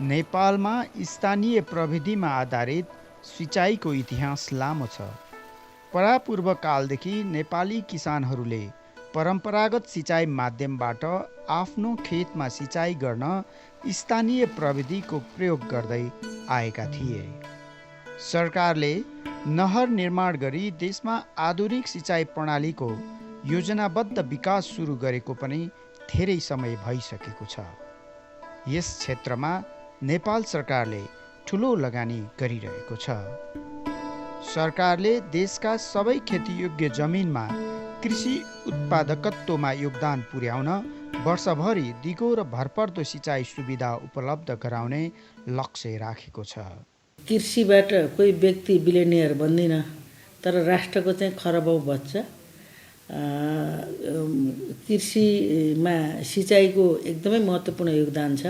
नेपालमा स्थानीय प्रविधिमा आधारित सिँचाइको इतिहास लामो छ। परापूर्व कालदेखि नेपाली किसानहरूले परम्परागत सिँचाइ माध्यमबाट आफ्नो खेतमा सिँचाइ गर्न स्थानीय प्रविधिको प्रयोग गर्दै आएका थिए। सरकारले नहर निर्माण गरी देशमा आधुनिक सिँचाइ प्रणालीको योजनाबद्ध विकास सुरु गरेको पनि धेरै समय भइसकेको छ। यस क्षेत्रमा नेपाल सरकारले ठुलो लगानी गरिरहेको छ। सरकारले देशका सबै खेतीयोग्य जमिनमा कृषि उत्पादकत्वमा योगदान पुर्याउन वर्षभरि दिगो र भरपर्दो सिँचाइ सुविधा उपलब्ध गराउने लक्ष्य राखेको छ। कृषिबाट कोही व्यक्ति बिलियनियर बन्दैन, तर राष्ट्रको चाहिँ खरबौँ बच्छ। कृषिमा सिँचाइको एकदमै महत्त्वपूर्ण योगदान छ।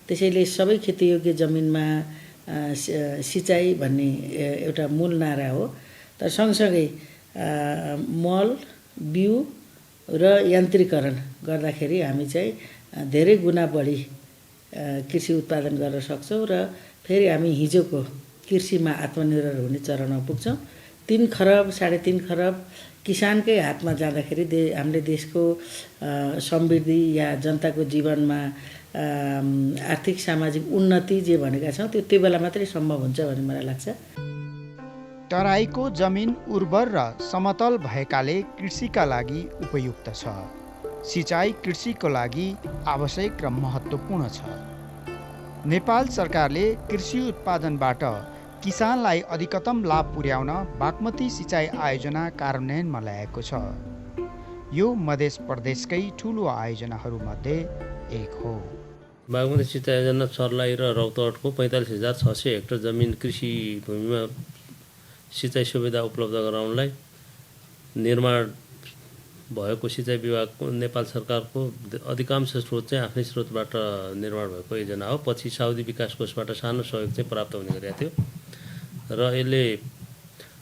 त्यसैले सबै खेतीयोग्य जमिनमा सिँचाइ भन्ने एउटा मूल नारा हो। तर सँगसँगै मल, बिउ र यान्त्रिकरण गर्दाखेरि हामी चाहिँ धेरै गुणा बढी कृषि उत्पादन गर्न सक्छौँ र फेरि हामी हिजोको कृषिमा आत्मनिर्भर हुने चरणमा पुग्छौँ। 3 खरब 3.5 खरब किसानकै हातमा जाँदाखेरि हामीले देशको समृद्धि या जनताको जीवनमा आर्थिक सामाजिक उन्नति जे भनेका छौँ त्यो बेला मात्रै सम्भव हुन्छ भन्ने मलाई लाग्छ। तराईको जमिन उर्वर र समतल भएकाले कृषिका लागि उपयुक्त छ। सिँचाइ कृषिको लागि आवश्यक र महत्त्वपूर्ण छ। नेपाल सरकारले कृषि उत्पादनबाट किसानलाई अधिकतम लाभ पुर्याउन बागमती सिँचाइ आयोजना कार्यान्वयनमा ल्याएको छ। यो मध्य प्रदेशकै ठुलो आयोजनाहरूमध्ये एक हो। बागमती सिँचाइ योजना सर्लाही र रौतहटको 45,600 हेक्टर जमिन कृषि भूमिमा सिँचाइ सुविधा उपलब्ध गराउनलाई निर्माण भएको सिँचाइ विभागको नेपाल सरकारको अधिकांश स्रोत चाहिँ आफ्नै स्रोतबाट निर्माण भएको योजना हो। पछि साउदी विकास कोषबाट सानो सहयोग चाहिँ प्राप्त हुने गरेको थियो र यसले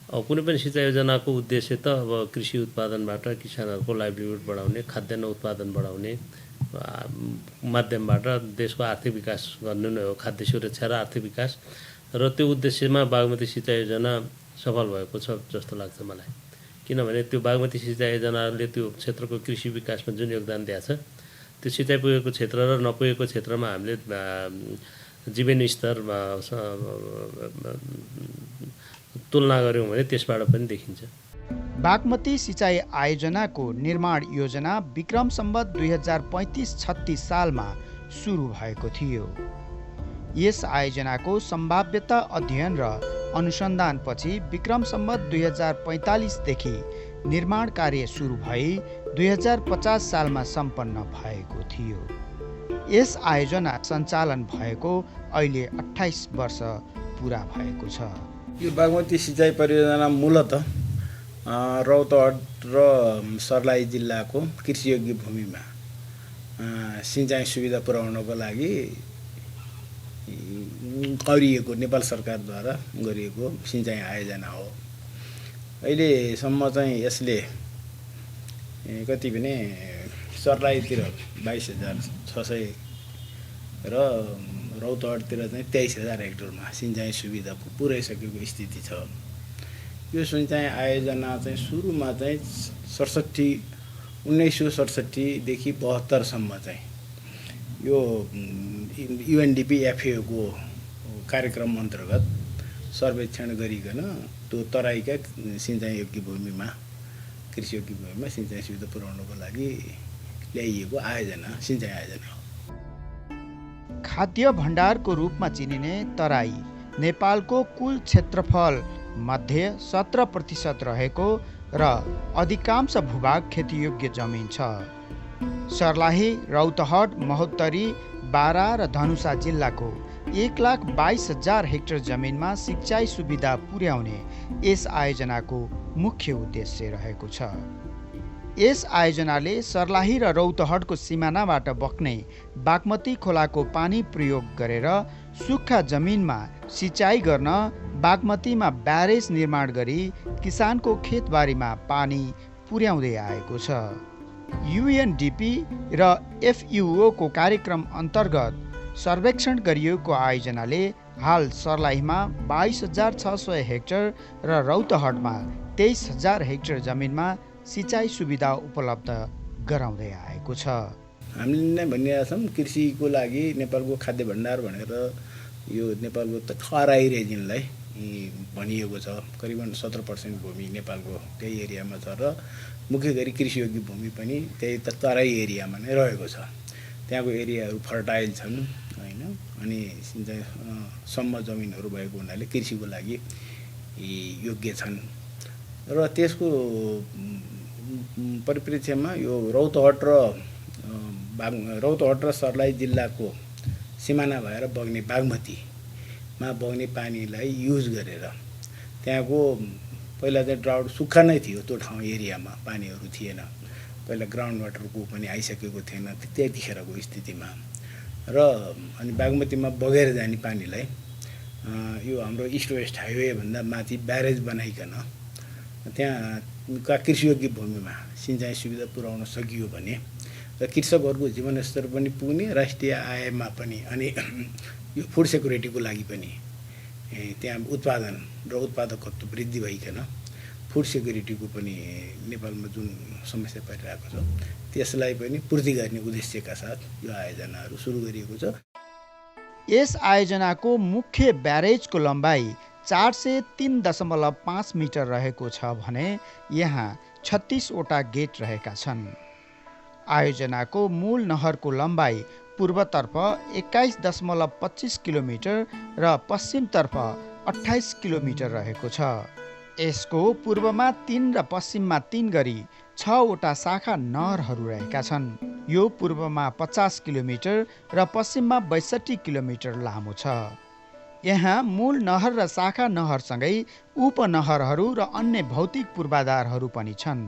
कुनै पनि सिँचाइ योजनाको उद्देश्य त अब कृषि उत्पादनबाट किसानहरूको लाइभलीहुड बढाउने, खाद्यान्न उत्पादन बढाउने माध्यमबाट देशको आर्थिक विकास गर्नु नै हो, खाद्य सुरक्षा र आर्थिक विकास। र त्यो उद्देश्यमा बागमती सिँचाइ योजना सफल भएको छ जस्तो लाग्छ मलाई। किनभने त्यो बागमती सिँचाइ योजनाले त्यो क्षेत्रको कृषि विकासमा जुन योगदान दिएको छ, त्यो सिँचाइ पुगेको क्षेत्र र नपुगेको क्षेत्रमा हामीले जीवन स्तर तुलना गऱ्यौँ भने त्यसबाट पनि देखिन्छ। बागमती सिँचाइ आयोजनाको निर्माण योजना विक्रम सम्वत 2035-36 सालमा सुरु भएको थियो। यस आयोजनाको सम्भाव्यता अध्ययन र अनुसन्धानपछि विक्रम सम्वत 2045 देखि निर्माण कार्य सुरु भई 2050 सालमा सम्पन्न भएको थियो। यस आयोजना सञ्चालन भएको अहिले 28 वर्ष पुरा भएको छ। यो बागमती सिँचाइ परियोजना मूलतः रौतहट र सर्लाही जिल्लाको कृषियोग्य भूमिमा सिँचाइ सुविधा पुर्याउनको लागि गरिएको नेपाल सरकारद्वारा गरिएको सिँचाइ आयोजना हो। अहिलेसम्म चाहिँ यसले कति भने सर्लाहीतिर 22,600 र रौतहटतिर चाहिँ 23,000 हेक्टरमा सिँचाइ सुविधा पुर्याइसकेको स्थिति छ। यो सिँचाइ आयोजना चाहिँ सुरुमा चाहिँ 1967 देखि 72 सम्म चाहिँ यो UNDP FAO कार्यक्रम अन्तर्गत सर्वेक्षण गरिकन त्यो तराईका सिँचाइ योग्य भूमिमा कृषियोग्य भूमिमा सिँचाइ सुविधा पुर्याउनको लागि ल्याइएको आयोजना सिँचाइ आयोजना हो। खाद्य भण्डारको रूपमा चिनिने तराई नेपालको कुल क्षेत्रफल मध्ये 17% रहेको र अधिकांश भूभाग खेतीयोग्य जमिन छ। सर्लाही, रौतहट, महोत्तरी, बारा र धनुषा जिल्लाको 1,22,000 हेक्टर जमिनमा सिँचाइ सुविधा पुर्याउने यस आयोजनाको मुख्य उद्देश्य रहेको छ। यस आयोजनाले सर्लाही र रौतहटको सिमानाबाट बग्ने बागमती खोलाको पानी प्रयोग गरेर सुक्खा जमिनमा सिँचाइ गर्न बागमतीमा ब्यारेज निर्माण गरी किसानको खेतबारीमा पानी पुर्याउँदै आएको छ। UNDP र FAO को कार्यक्रम अन्तर्गत सर्वेक्षण गरिएको आयोजनाले हाल सर्लाहीमा 22,600 हेक्टर र रौतहटमा 23,000 हेक्टर जमिनमा सिँचाइ सुविधा उपलब्ध गराउँदै आएको छ। हामीले नै भनिरहेका छौँ कृषिको लागि नेपालको खाद्य भण्डार भनेर यो नेपालको तराई रिजनलाई भनिएको छ। करिबन 17% भूमि नेपालको त्यही एरियामा छ र मुख्य गरी कृषियोग्य भूमि पनि त्यही तराई एरियामा नै रहेको छ। त्यहाँको एरियाहरू फर्टाइल छन् होइन, अनि सिँचाइ सम्म जमिनहरू भएको हुनाले कृषिको लागि योग्य छन् र त्यसको परिप्रेक्ष्यमा यो रौतहट र सर्लाही जिल्लाको सिमाना भएर बग्ने बागमतीमा बग्ने पानीलाई युज गरेर त्यहाँको पहिला चाहिँ ड्राउट सुक्खा नै थियो, त्यो ठाउँ एरियामा पानीहरू थिएन, पहिला ग्राउन्ड वाटरको पनि आइसकेको थिएन त्यतिखेरको स्थितिमा र अनि बागमतीमा बगेर जाने पानीलाई यो हाम्रो इस्ट वेस्ट हाइवे भन्दा माथि ब्यारेज बनाइकन त्यहाँका कृषियोग्य भूमिमा सिँचाइ सुविधा पुर्याउन सकियो भने र कृषकहरूको जीवनस्तर पनि पुग्ने, राष्ट्रिय आयमा पनि, अनि यो फुड सेक्युरिटीको लागि पनि त्यहाँ उत्पादन र उत्पादकत्व वृद्धि भइकन फुड सेक्युरिटीको पनि नेपालमा जुन समस्या परिरहेको छ त्यसलाई पनि पूर्ति गर्ने उद्देश्यका साथ यो आयोजनाहरू सुरु गरिएको छ। यस आयोजनाको मुख्य ब्यारेजको लम्बाइ 403.5 मिटर रहेको छ भने यहाँ 36 वटा गेट रहेका छन्। आयोजनाको मूल नहरको लम्बाइ पूर्वतर्फ 21.25 किलोमिटर र पश्चिमतर्फ 28 किलोमिटर रहेको छ। यसको पूर्वमा 3 र पश्चिममा 3 गरी 6 वटा शाखा नहरहरू रहेका छन्। यो पूर्वमा 50 किलोमिटर र पश्चिममा 62 किलोमिटर लामो छ। यहाँ मूल नहर र शाखा नहरसँगै उपनहरहरू र अन्य भौतिक पूर्वाधारहरू पनि छन्।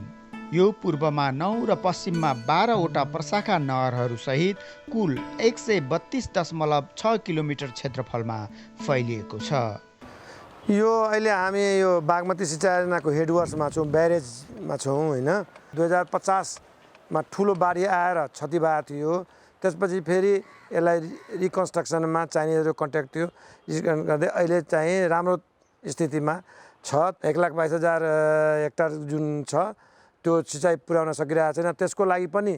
यो पूर्वमा 9 र पश्चिममा 12 वटा प्रशाखा नहरहरू सहित कुल 132.6 किलोमिटर क्षेत्रफलमा फैलिएको छ। यो अहिले हामी यो बागमती सिँचाइ योजनाको हेडवर्समा छौँ, ब्यारेजमा छौँ होइन। 2050मा ठुलो बाढी आएर क्षति भएको थियो, त्यसपछि फेरि यसलाई रिकन्स्ट्रक्सनमा चाइनिजहरू कन्ट्याक्ट थियो, गर्दै अहिले चाहिँ राम्रो स्थितिमा छ। 1,22,000 हेक्टर जुन छ त्यो सिँचाइ पुर्याउन सकिरहेको छैन। त्यसको लागि पनि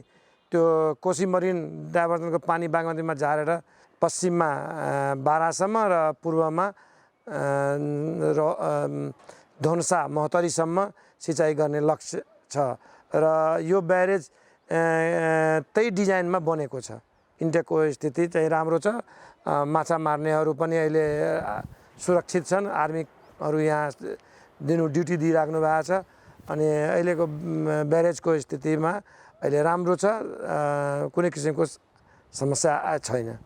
त्यो कोशी मरिन डाइभर्जनको पानी बागमतीमा झारेर पश्चिममा बारासम्म र पूर्वमा धनुषा महोत्तरीसम्म सिँचाइ गर्ने लक्ष्य छ र यो ब्यारेज त्यही डिजाइनमा बनेको छ। इन्टेकको स्थिति चाहिँ राम्रो छ। माछा मार्नेहरू पनि अहिले सुरक्षित छन्। आर्मीहरू यहाँ ड्युटी दिइराख्नु भएको छ अनि अहिलेको ब्यारेजको स्थितिमा अहिले राम्रो छ, कुनै किसिमको समस्या छैन।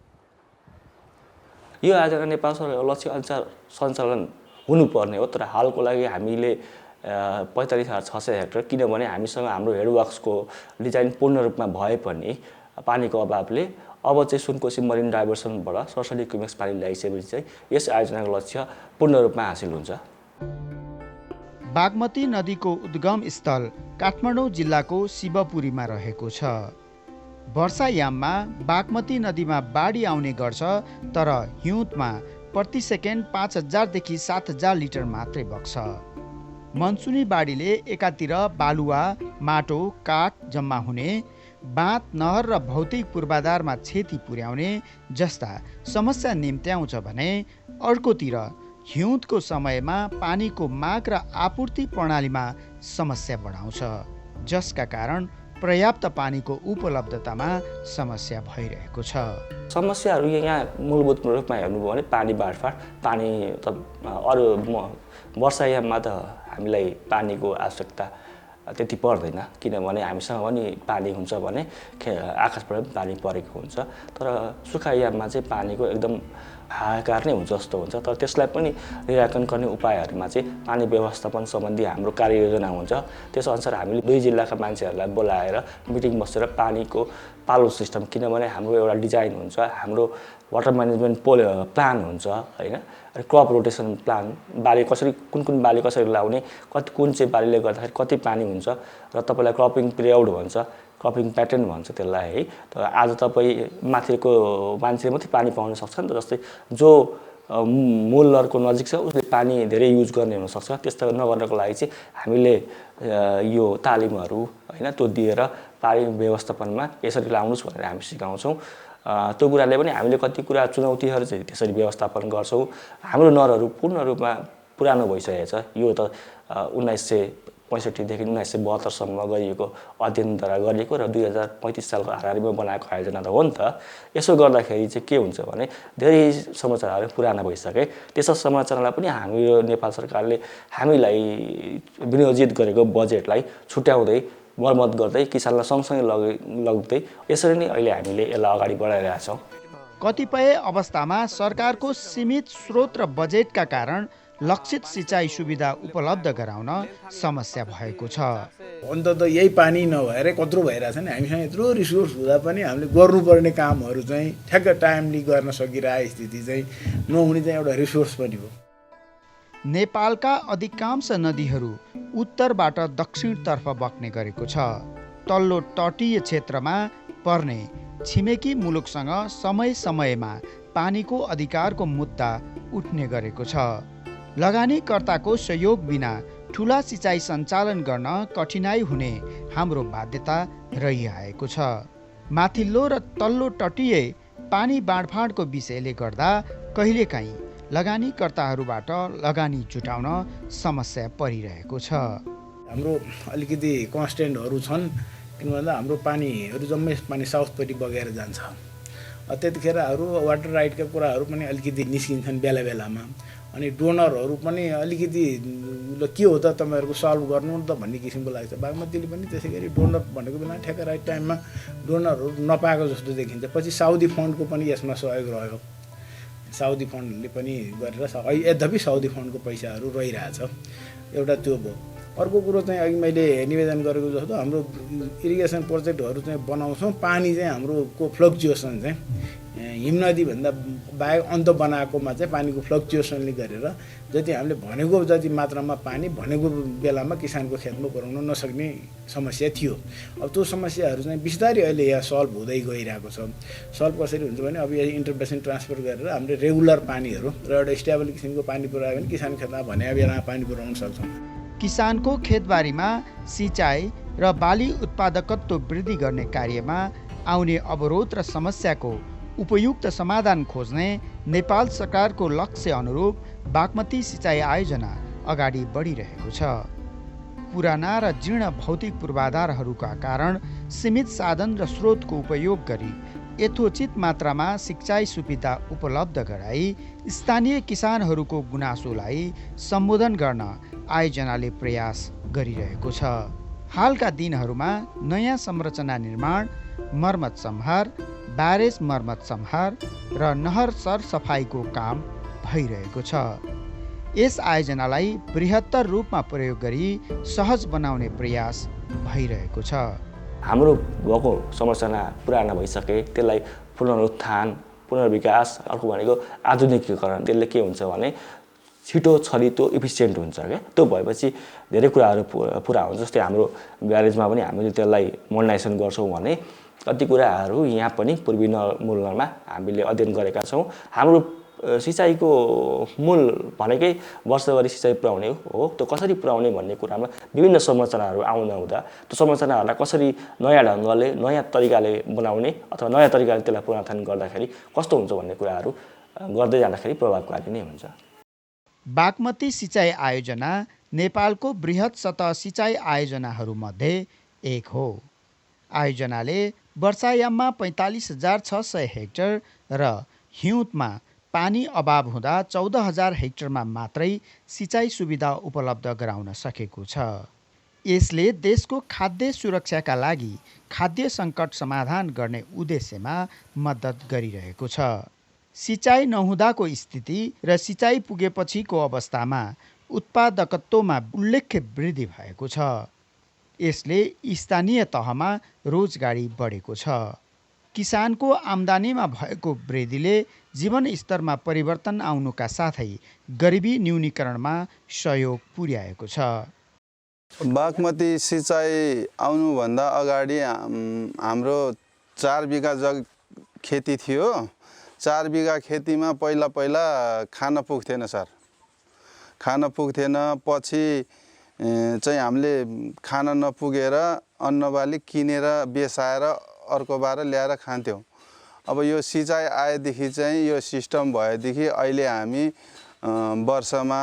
यो आयोजना नेपाल सरकारको लक्ष्य अनुसार सञ्चालन हुनुपर्ने हो, तर हालको लागि हामीले 45,600 हेक्टर, किनभने हामीसँग हाम्रो हेडवर्क्सको डिजाइन पूर्ण रूपमा भए पनि पानीको अभावले अब चाहिँ सुनकोशी मरिन डाइभर्सनबाट सरसरी क्युमेक्स पानी ल्याइसकेपछि चाहिँ यस आयोजनाको लक्ष्य पूर्ण रूपमा हासिल हुन्छ। बागमती नदीको उद्गम स्थल काठमाडौँ जिल्लाको शिवपुरीमा रहेको छ। वर्षायाममा बागमती नदीमा बाढी आउने गर्छ, तर हिउँदमा प्रति सेकेन्ड 5,000 देखि 7,000 लिटर मात्रै बग्छ। मनसुनी बाढीले एकातिर बालुवा, माटो, काठ जम्मा हुने, बाँध, नहर र भौतिक पूर्वाधारमा क्षति पुर्याउने जस्ता समस्या निम्त्याउँछ भने अर्कोतिर हिउँदको समयमा पानीको माग र आपूर्ति प्रणालीमा समस्या बढाउँछ, जसका कारण पर्याप्त पानीको उपलब्धतामा समस्या भइरहेको छ। समस्याहरू यहाँ मूलभूत रूपमा हेर्नुभयो भने पानी बाँडफाँड, पानी त अरू वर्षायाममा त हामीलाई पानीको आवश्यकता त्यति पर्दैन, किनभने हामीसँग पनि पानी हुन्छ भने आकाशबाट पनि पानी परेको हुन्छ। तर सुखायाममा चाहिँ पानीको एकदम हाहाकार नै हुन्छ जस्तो हुन्छ। तर त्यसलाई पनि निराकरण गर्ने उपायहरूमा चाहिँ पानी व्यवस्थापन सम्बन्धी हाम्रो कार्ययोजना हुन्छ। त्यसअनुसार हामीले 2 जिल्लाका मान्छेहरूलाई बोलाएर मिटिङ बसेर पानीको पालो सिस्टम, किनभने हाम्रो एउटा डिजाइन हुन्छ, हाम्रो वाटर म्यानेजमेन्ट प्लान हुन्छ होइन, क्रप रोटेसन प्लान, बाली कसरी कुन बाली कसरी लाउने, कुन चाहिँ बालीले गर्दाखेरि कति पानी हुन्छ र तपाईँलाई क्रपिङ पिरियड भन्छ, क्रपिङ प्याटर्न भन्छ त्यसलाई है। तर आज तपाईँ माथिको मान्छेले मात्रै पानी पाउन सक्छ नि त, जस्तै जो मूल नहरको नजिक छ उसले पानी धेरै युज गर्ने हुनसक्छ। त्यस्तो नगर्नको लागि चाहिँ हामीले यो तालिमहरू होइन त्यो दिएर पानी व्यवस्थापनमा यसरी लाउनुहोस् भनेर हामी सिकाउँछौँ। त्यो कुराले पनि हामीले कति कुरा चुनौतीहरू चाहिँ त्यसरी व्यवस्थापन गर्छौँ। हाम्रो नहरहरू पूर्ण रूपमा पुरानो भइसकेको छ। यो त 1965देखि 1972सम्म गरिएको अध्ययनद्वारा गरिएको र 2035 सालको हाराहारीमा बनाएको आयोजना त हो नि त। यसो गर्दाखेरि चाहिँ के हुन्छ भने धेरै संरचनाहरू पुराना भइसके। त्यस संरचनालाई पनि हाम्रो नेपाल सरकारले हामीलाई विनियोजित गरेको बजेटलाई छुट्याउँदै मर्मत गर्दै किसानलाई सँगसँगै लग्दै यसरी नै अहिले हामीले यसलाई अगाडि बढाइरहेका छौँ। कतिपय अवस्थामा सरकारको सीमित स्रोत र बजेटका कारण लक्षित सिँचाइ सुविधा उपलब्ध गराउन समस्या भएको छ। अन्तत यही पानी नभएर कत्रो भइरहेछ नि, हामीसँग यत्रो रिसोर्स हुँदा पनि हामीले गर्नुपर्ने कामहरू चाहिँ ठ्याक्क टाइमली गर्न सकिरहेको स्थिति चाहिँ नहुने चाहिँ एउटा रिसोर्स पनि हो। नेपालका अधिकांश नदीहरू उत्तरबाट दक्षिणतर्फ बग्ने गरेको छ। तल्लो तटीय क्षेत्रमा पर्ने छिमेकी मुलुकसँग समय समयमा पानीको अधिकारको मुद्दा उठ्ने गरेको छ। लगानीकर्ताको सहयोग बिना ठुला सिँचाइ सञ्चालन गर्न कठिनाइ हुने हाम्रो बाध्यता रहिआएको छ। माथिल्लो र तल्लो तटीय पानी बाँडफाँडको विषयले गर्दा कहिलेकाहीँ लगानीकर्ताहरूबाट लगानी जुटाउन समस्या परिरहेको छ। हाम्रो अलिकति कन्स्टेन्टहरू छन्, किन भन्दा हाम्रो पानीहरू जम्मै पानी साउथपट्टि बगेर जान्छ। त्यतिखेरहरू वाटर राइटका कुराहरू पनि अलिकति निस्किन्छन् बेला बेलामा। अनि डोनरहरू पनि अलिकति के हो त तपाईँहरूको सल्भ गर्नु त भन्ने किसिमको लाग्छ। बागमतीले पनि त्यसै गरी डोनर भनेको बेला ठ्याक्क राइट टाइममा डोनरहरू नपाएको जस्तो देखिन्छ। पछि साउदी फन्डको पनि यसमा सहयोग रह्यो। साउदी फन्डले पनि गरेर यद्यपि साउदी फन्डको पैसाहरू रहिरहेछ। एउटा त्यो भयो। अर्को कुरो चाहिँ अघि मैले निवेदन गरेको जस्तो हाम्रो इरिगेसन प्रोजेक्टहरू चाहिँ बनाउँछौँ। पानी चाहिँ हाम्रोको फ्लक्चुएसन चाहिँ हिमनदीभन्दा बाहेक अन्त बनाएकोमा चाहिँ पानीको फ्लक्चुएसनले गरेर जति हामीले भनेको जति मात्रामा पानी भनेको बेलामा किसानको खेतमा पुर्याउन नसक्ने समस्या थियो। अब त्यो समस्याहरू चाहिँ बिस्तारै अहिले यहाँ सल्भ हुँदै गइरहेको छ। सल्भ कसरी हुन्छ भने अब यहाँ इन्टरबेसन ट्रान्सफर गरेर हामीले रेगुलर पानीहरू र एउटा स्टेबल किसिमको पानी पुर्यायो भने किसान खेतमा भने बेलामा पानी पुर्याउन सक्छौँ। किसानको खेतबारीमा सिँचाइ र बाली उत्पादकत्व वृद्धि गर्ने कार्यमा आउने अवरोध र समस्याको उपयुक्त समाधान खोज्ने नेपाल सरकारको लक्ष्य अनुरूप बागमती सिँचाइ आयोजना अगाडि बढिरहेको छ। पुराना र जीर्ण भौतिक पूर्वाधारहरूका कारण सीमित साधन र स्रोतको उपयोग गरी यथोचित मात्रामा सिँचाइ सुविधा उपलब्ध गराई स्थानीय किसानहरूको गुनासोलाई सम्बोधन गर्न आयोजनाले प्रयास गरिरहेको छ। हालका दिनहरूमा नयाँ संरचना निर्माण, मर्मत सम्हार, ब्यारेज मर्मत सम्हार र नहर सरसफाइको काम भइरहेको छ। यस आयोजनालाई बृहत्तर रूपमा प्रयोग गरी सहज बनाउने प्रयास भइरहेको छ। हाम्रो भएको संरचना पुराना भइसके, त्यसलाई पुनरुत्थान, पुनर्विकास, अर्को भनेको आधुनिकीकरण। त्यसले के हुन्छ भने छिटो छरितो इफिसियन्ट हुन्छ क्या। त्यो भएपछि धेरै कुराहरू पुरा हुन्छ। जस्तै हाम्रो ब्यारेजमा पनि हामीले त्यसलाई मोडर्नाइजेसन गर्छौँ भने कति कुराहरू यहाँ पनि पूर्वी मूलमा हामीले अध्ययन गरेका छौँ। हाम्रो सिँचाइको मूल भनेकै वर्षभरि सिँचाइ पुर्याउने हो। त्यो कसरी पुर्याउने भन्ने कुरामा विभिन्न संरचनाहरू आउँदा हुँदा त्यो संरचनाहरूलाई कसरी नयाँ ढङ्गले नयाँ तरिकाले बनाउने अथवा नयाँ तरिकाले त्यसलाई पुनरुत्थान गर्दाखेरि कस्तो हुन्छ भन्ने कुराहरू गर्दै जाँदाखेरि प्रभावकारी नै हुन्छ। बागमती सिँचाइ आयोजना नेपालको बृहत सतह सिँचाइ आयोजनाहरूमध्ये एक हो। आयोजनाले वर्षायाममा 45,600 हेक्टर र हिउँदमा पानी अभाव हुँदा 14,000 हेक्टरमा मात्रै सिँचाइ सुविधा उपलब्ध गराउन सकेको छ। यसले देशको खाद्य सुरक्षाका लागि खाद्य सङ्कट समाधान गर्ने उद्देश्यमा मद्दत गरिरहेको छ। सिँचाइ नहुँदाको स्थिति र सिँचाइ पुगेपछिको अवस्थामा उत्पादकत्वमा उल्लेख्य वृद्धि भएको छ। यसले स्थानीय तहमा रोजगारी बढेको छ। किसानको आम्दानीमा भएको वृद्धिले जीवन स्तरमा परिवर्तन आउनुका साथै गरिबी न्यूनीकरणमा सहयोग पुर्याएको छ। बागमती सिँचाइ आउनुभन्दा अगाडि हाम्रो 4 बिघा खेती थियो। 4 बिघा खेतीमा पहिला खान पुग्थेन सर, खान पुग्थेन। पछि चाहिँ हामीले खान नपुगेर अन्नबाली किनेर बेसाएर अर्को बार ल्याएर खान्थ्यौँ। अब यो सिँचाइ आएदेखि चाहिँ यो सिस्टम भएदेखि अहिले हामी वर्षमा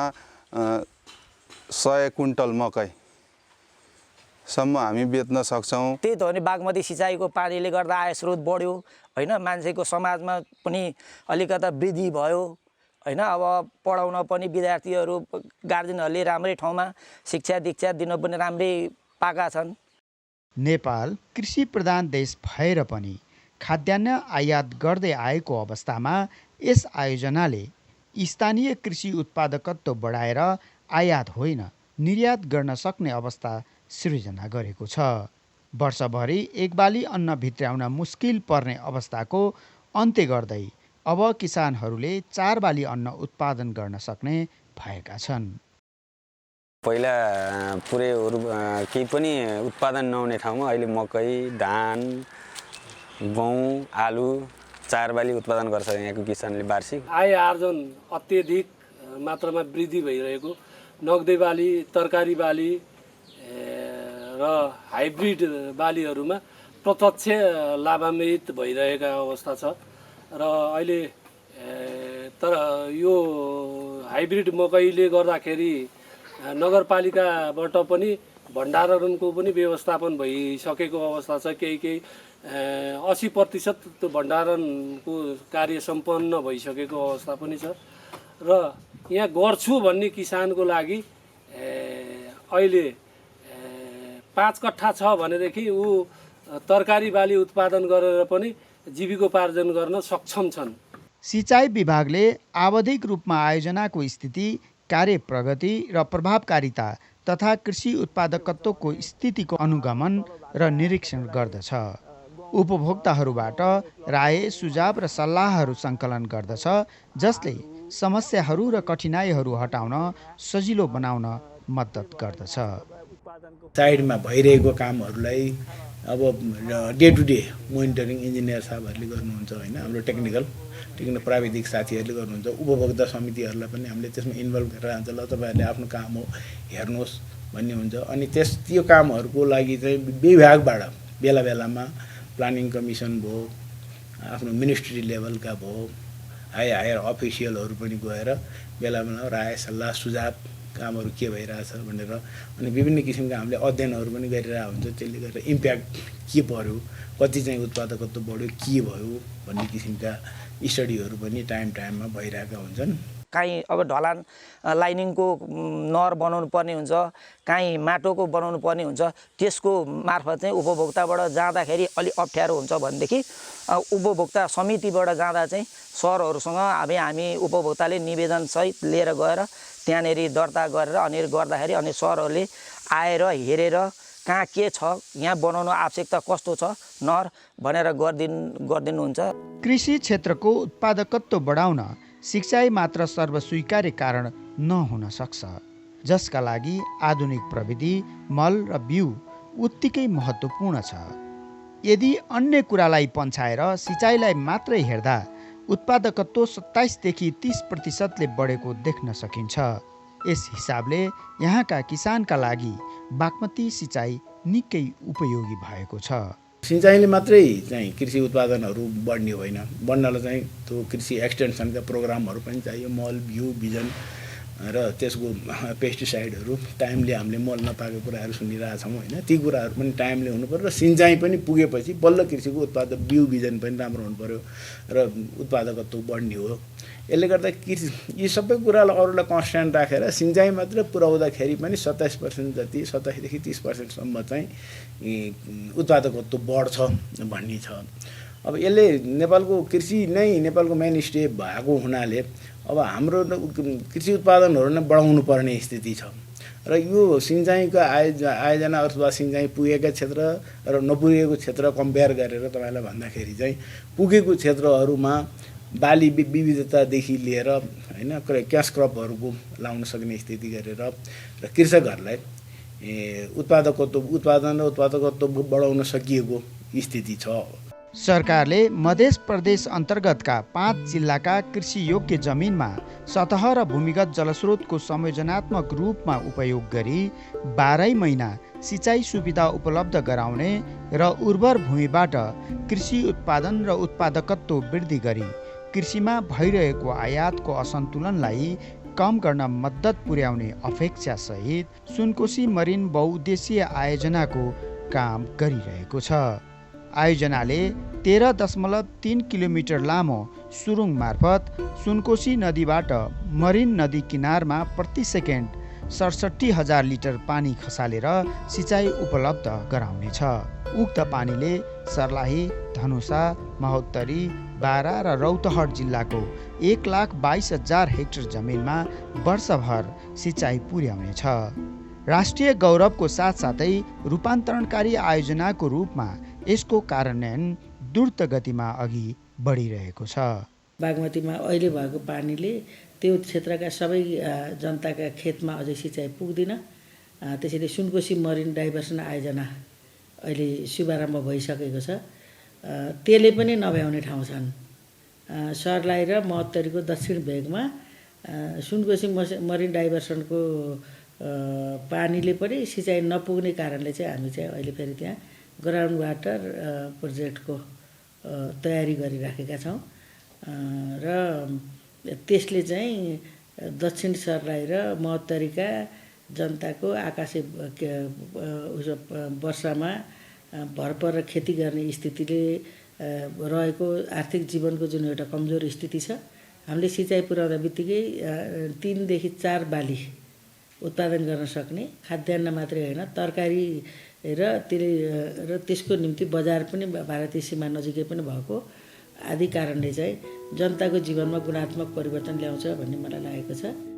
100 कुन्टल मकै सम्म हामी बेच्न सक्छौँ। त्यही त हो नि, बागमती सिँचाइको पानीले गर्दा आय स्रोत बढ्यो होइन, मान्छेको समाजमा पनि अलिकता वृद्धि भयो होइन। अब पढाउन पनि विद्यार्थीहरू गार्जेनहरूले राम्रै ठाउँमा शिक्षा दीक्षा दिन पनि राम्रै पाएका छन्। नेपाल कृषि प्रधान देश भएर पनि खाद्यान्न आयात गर्दै आएको अवस्थामा यस आयोजनाले स्थानीय कृषि उत्पादकत्व बढाएर आयात होइन निर्यात गर्न सक्ने अवस्था सृजना गरेको छ। वर्षभरि एक बाली अन्न भित्र्याउन मुस्किल पर्ने अवस्थाको अन्त्य गर्दै अब किसानहरूले 4 बाली अन्न उत्पादन गर्न सक्ने भएका छन्। पहिला पुरैहरू केही पनि उत्पादन नहुने ठाउँमा अहिले मकै, धान, गहुँ, आलु 4 बाली उत्पादन गर्छ यहाँको किसानले वार्षिक। आय आर्जन अत्यधिक मात्रामा वृद्धि भइरहेको, नगदे बाली, तरकारी बाली र हाइब्रिड बालीहरूमा प्रत्यक्ष लाभान्वित भइरहेका अवस्था छ। र अहिले तर यो हाइब्रिड मकैले गर्दाखेरि नगरपालिकाबाट पनि भण्डारणको पनि व्यवस्थापन भइसकेको अवस्था छ। केही 80% त्यो भण्डारणको कार्य सम्पन्न भइसकेको अवस्था पनि छ। र यहाँ गर्छु भन्ने किसानको लागि अहिले 5 कट्ठा छ भनेदेखि ऊ तरकारी बाली उत्पादन गरेर पनि जीविकोपार्जन गर्न सक्षम छन्। सिँचाइ विभागले आवधिक रूपमा आयोजनाको स्थिति, कार्य प्रगति र प्रभावकारिता तथा कृषि उत्पादकत्वको स्थितिको अनुगमन र निरीक्षण गर्दछ। उपभोक्ताहरूबाट राय, सुझाव र सल्लाहहरू सङ्कलन गर्दछ, जसले समस्याहरू र कठिनाइहरू हटाउन सजिलो बनाउन मद्दत गर्दछ। साइडमा भइरहेको कामहरूलाई अब day to day monitoring engineer साहबहरूले गर्नुहुन्छ होइन, हाम्रो टेक्निकल प्राविधिक साथीहरूले गर्नुहुन्छ। उपभोक्ता समितिहरूलाई पनि हामीले त्यसमा इन्भल्भ गरेर हुन्छ, ल तपाईँहरूले आफ्नो काम हो हेर्नुहोस् भन्ने हुन्छ। अनि त्यो कामहरूको लागि चाहिँ विभागबाट बेला बेलामा प्लानिङ कमिसन भयो, आफ्नो मिनिस्ट्री लेभलका भयो, हायर अफिसियलहरू पनि गएर बेला बेला राय, सल्लाह, सुझाव कामहरू के भइरहेछ भनेर अनि विभिन्न किसिमका हामीले अध्ययनहरू पनि गरिरहेको हुन्छ। त्यसले गर्दा इम्प्याक्ट के पर्यो, कति चाहिँ उत्पादकत्व बढ्यो, के भयो भन्ने किसिमका स्टडीहरू पनि टाइममा भइरहेका हुन्छन्। काहीँ अब ढलान लाइनिङको नहर बनाउनु पर्ने हुन्छ, काहीँ माटोको बनाउनु पर्ने हुन्छ। त्यसको मार्फत चाहिँ उपभोक्ताबाट जाँदाखेरि अलि अप्ठ्यारो हुन्छ भनेदेखि उपभोक्ता समितिबाट जाँदा चाहिँ सरहरूसँग हामी उपभोक्ताले निवेदनसहित लिएर गएर त्यहाँनिर दर्ता गरेर अनि गर्दाखेरि अनि सरहरूले आएर हेरेर कहाँ के छ, यहाँ बनाउनु आवश्यकता कस्तो छ नहर भनेर गरिदिनुहुन्छ। कृषि क्षेत्रको उत्पादकत्व बढाउन सिँचाइ मात्र सर्वस्वीकार्य कारण नहुन सक्छ, जसका लागि आधुनिक प्रविधि, मल र बिउ उत्तिकै महत्त्वपूर्ण छ। यदि अन्य कुरालाई पन्छाएर सिँचाइलाई मात्रै हेर्दा उत्पादकत्व 27 देखि 30% बढेको देख्न सकिन्छ। यस हिसाबले यहाँका किसानका लागि बागमती सिँचाइ निकै उपयोगी भएको छ। सिँचाइले मात्रै चाहिँ कृषि उत्पादनहरू बढ्ने होइन, बढ्नलाई चाहिँ त्यो कृषि एक्सटेन्सनका प्रोग्रामहरू पनि चाहियो। मल, बिउ, बिजन र त्यसको पेस्टिसाइडहरू टाइमले हामीले मल नपाएको कुराहरू सुनिरहेछौँ होइन, ती कुराहरू पनि टाइमले हुनुपऱ्यो र सिँचाइ पनि पुगेपछि बल्ल कृषिको उत्पादन बिउ बिजन पनि राम्रो हुनुपऱ्यो र उत्पादकत्व बढ्ने हो। यसले गर्दा यी सबै कुरालाई अरूलाई कन्स्ट्यान्ट राखेर सिँचाइ मात्र पुर्याउँदाखेरि पनि 27% जति 27 देखि 30% चाहिँ उत्पादकत्व बढ्छ भन्ने छ। अब यसले नेपालको कृषि नै नेपालको मेन स्टेप भएको हुनाले अब हाम्रो कृषि उत्पादनहरू नै बढाउनु पर्ने स्थिति छ र यो सिँचाइको आयोजना अथवा सिँचाइ पुगेका क्षेत्र र नपुगेको क्षेत्र कम्पेयर गरेर तपाईँलाई भन्दाखेरि चाहिँ पुगेको क्षेत्रहरूमा बाली विविधतादेखि लिएर होइन क्यास क्रपहरूको लाउन सक्ने स्थिति गरेर र कृषकहरूलाई उत्पादन र उत्पादकत्व बढाउन सकिएको स्थिति छ। सरकारले मध्य प्रदेश अन्तर्गतका 5 जिल्लाका कृषि योग्य जमिनमा सतह र भूमिगत जलस्रोतको संयोजनात्मक रूपमा उपयोग गरी 12 महिना सिँचाइ सुविधा उपलब्ध गराउने र उर्वर भूमिबाट कृषि उत्पादन र उत्पादकत्व वृद्धि गरी कृषिमा भइरहेको आयातको असन्तुलनलाई कम गर्न मद्दत पुर्याउने अपेक्षासहित सुनकोशी मरिन बहुउद्देश्यीय आयोजनाको काम गरिरहेको छ। आयोजनाले 13.3 किलोमिटर लामो सुरुङ मार्फत सुनकोशी नदीबाट मरिन नदी किनारमा प्रति सेकेन्ड 67,000 लिटर पानी खसालेर सिँचाइ उपलब्ध गराउनेछ। उक्त पानीले सर्लाही, धनुषा, महोत्तरी, बारा र रौतहट जिल्लाको 1,22,000 हेक्टर जमिनमा वर्षभर सिँचाइ पुर्याउनेछ। राष्ट्रिय गौरवको साथसाथै रूपान्तरणकारी आयोजनाको रूपमा यसको कार्यान्वयन द्रुत गतिमा अघि बढिरहेको छ। बागमतीमा अहिले भएको पानीले त्यो क्षेत्रका सबै जनताका खेतमा अझै सिँचाइ पुग्दैन। त्यसैले सुनकोशी मरिन डाइभर्सन आयोजना अहिले शुभारम्भ भइसकेको छ। त्यसले पनि नभ्याउने ठाउँ छन्। सर्लाही र महोत्तरीको दक्षिण भेगमा सुनकोशी मरिन डाइभर्सनको पानीले पनि सिँचाइ नपुग्ने कारणले चाहिँ हामी चाहिँ अहिले फेरि त्यहाँ ग्राउन्ड वाटर प्रोजेक्टको तयारी गरिराखेका छौँ र त्यसले चाहिँ दक्षिण सर्लाही र महोत्तरीका जनताको आकाशे वर्षामा भर परेर खेती गर्ने स्थितिले रहेको आर्थिक जीवनको जुन एउटा कमजोर स्थिति छ, हामीले सिँचाइ पुर्याउँदा बित्तिकै 3 देखि 4 बाली उत्पादन गर्न सक्ने, खाद्यान्न मात्रै होइन तरकारी र त्यसको निम्ति बजार पनि भारतीय सीमा नजिकै पनि भएको आदि कारणले चाहिँ जनताको जीवनमा गुणात्मक परिवर्तन ल्याउँछ भन्ने मलाई लागेको छ।